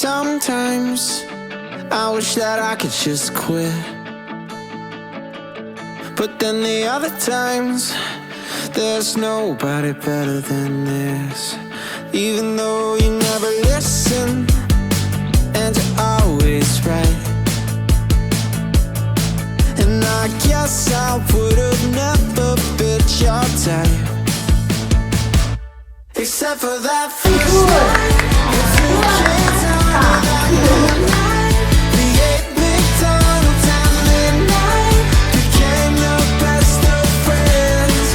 Sometimes I wish that I could just quit, but then the other times there's nobody better than this. Even though you never listen and you're always right, and I guess I would've never fit your type, except for that first night with 2 kids under that moonlight. We ate McDonald's at midnight, became the best of friends.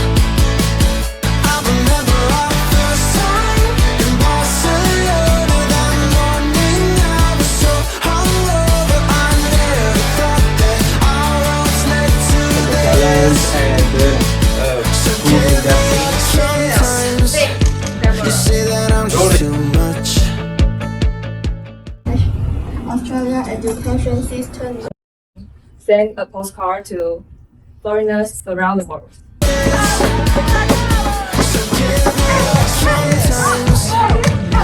I remember our first time in Barcelona. That morning I was so hungover, I never thought that our roads led to this. So give me sometimes you say that I'm just too much. Australia education system. Send a postcard to foreigners around the world. So give me sometimes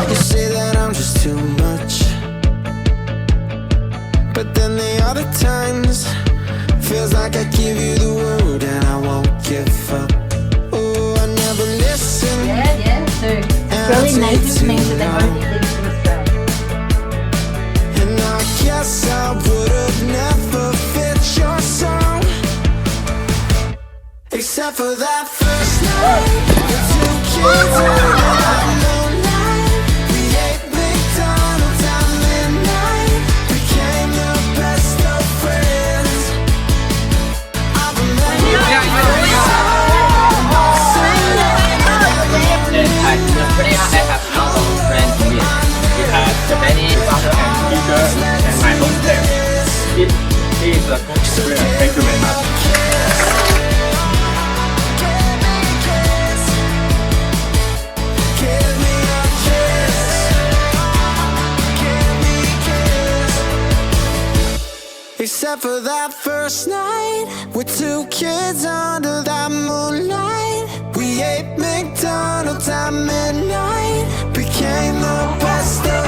you say that I'm just too much, but then the other times feels like I give you the world and I won't give up. Oh, I never listen. Really native means that they only live in Australia. And I guess I would've never fit your song, except for that first night with 2 kids under that moonlight. We ate McDonald's at midnight, became the best of friends. I remember Today I have a lot of friends to meet. We have Japanese father and teacher and my hostess. It is a good experience. Thank you very much. give me a kiss, give me a kiss. Except for that first night with 2 kids under that moonlight. We ate McDonald's at midnight, became the best of